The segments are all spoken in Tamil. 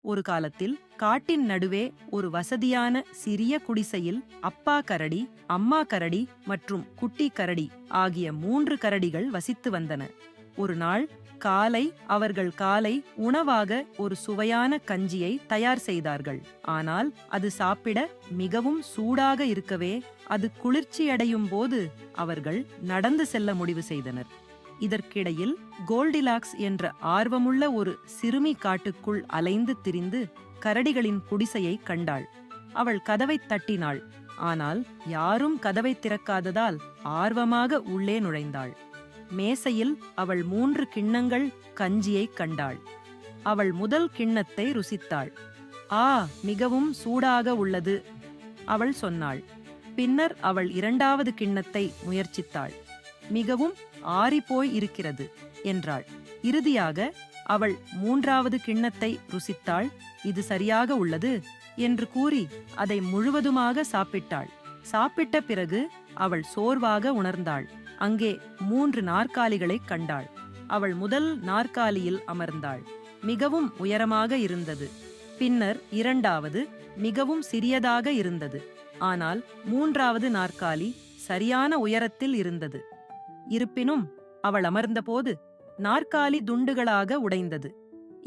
ஒரு காலத்தில் காட்டின் நடுவே ஒரு வசதியான சிறிய குடிசையில் அப்பா கரடி, அம்மா கரடி மற்றும் குட்டி கரடி ஆகிய 3 கரடிகள் வசித்து வந்தன. ஒரு நாள் காலை அவர்கள் காலை உணவாக ஒரு சுவையான கஞ்சியை தயார் செய்தார்கள். ஆனால் அது சாப்பிட மிகவும் சூடாக இருக்கவே அது குளிர்ச்சியடையும் போது அவர்கள் நடந்து செல்ல முடிவு செய்தனர். இதற்கிடையில் கோல்டிலாக்ஸ் என்ற ஆர்வமுள்ள ஒரு சிறுமி காட்டுக்குள் அலைந்து திரிந்து கரடிகளின் குடிசையை கண்டாள். அவள் கதவை தட்டினாள். ஆனால் யாரும் கதவை திறக்காததால் ஆர்வமாக உள்ளே நுழைந்தாள். மேசையில் அவள் 3 கிண்ணங்கள் கஞ்சியை கண்டாள். அவள் முதல் கிண்ணத்தை ருசித்தாள். ஆ, மிகவும் சூடாக உள்ளது, அவள் சொன்னாள். பின்னர் அவள் 2வது கிண்ணத்தை முயற்சித்தாள். மிகவும் ஆறிப்போய் இருக்கிறது என்றாள். இறுதியாக அவள் 3வது கிண்ணத்தை ருசித்தாள். இது சரியாக உள்ளது என்று கூறி அதை முழுவதுமாக சாப்பிட்டாள். சாப்பிட்ட பிறகு அவள் சோர்வாக உணர்ந்தாள். அங்கே 3 நாற்காலிகளைக் கண்டாள். அவள் முதல் நாற்காலியில் அமர்ந்தாள். மிகவும் உயரமாக இருந்தது. பின்னர் 2வது மிகவும் சிறியதாக இருந்தது. ஆனால் 3வது நாற்காலி சரியான உயரத்தில் இருந்தது. இருப்பினும் அவள் அமர்ந்தபோது நாற்காலி துண்டுகளாக உடைந்தது.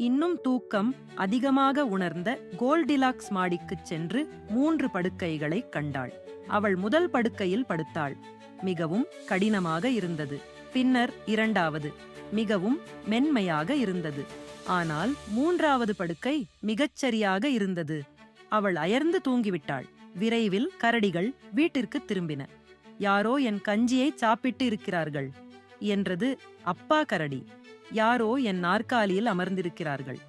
இன்னும் தூக்கம் அதிகமாக உணர்ந்த கோல்டிலாக்ஸ் மாடிக்குச் சென்று 3 படுக்கைகளைக் கண்டாள். அவள் முதல் படுக்கையில் படுத்தாள். மிகவும் கடினமாக இருந்தது. பின்னர் 2வது மிகவும் மென்மையாக இருந்தது. ஆனால் 3வது படுக்கை மிகச்சரியாக இருந்தது. அவள் அயர்ந்து தூங்கிவிட்டாள். விரைவில் கரடிகள் வீட்டிற்கு திரும்பின. யாரோ என் கஞ்சியை சாப்பிட்டு இருக்கிறார்கள் என்றது அப்பா கரடி. யாரோ என் நாற்காலியில் அமர்ந்திருக்கிறார்கள்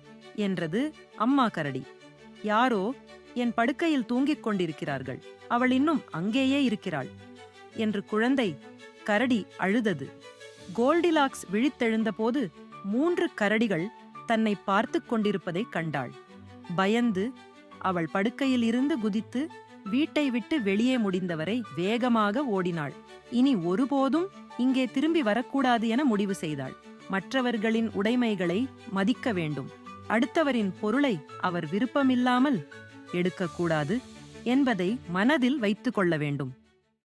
என்றது அம்மா கரடி. யாரோ என் படுக்கையில் தூங்கிக் கொண்டிருக்கிறார்கள், அவள் இன்னும் அங்கேயே இருக்கிறாள் என்று குழந்தை கரடி அழுதது. கோல்டிலாக்ஸ் விழித்தெழுந்தபோது 3 கரடிகள் தன்னை பார்த்து கொண்டிருப்பதைக் கண்டாள். பயந்து அவள் படுக்கையில் இருந்து குதித்து வீட்டை விட்டு வெளியே முடிந்தவரை வேகமாக ஓடினாள். இனி ஒருபோதும் இங்கே திரும்பி வரக்கூடாது என முடிவு செய்தாள். மற்றவர்களின் உடைமைகளை மதிக்க வேண்டும். அடுத்தவரின் பொருளை அவர் விருப்பமில்லாமல் எடுக்கக்கூடாது என்பதை மனதில் வைத்துக் கொள்ள வேண்டும்.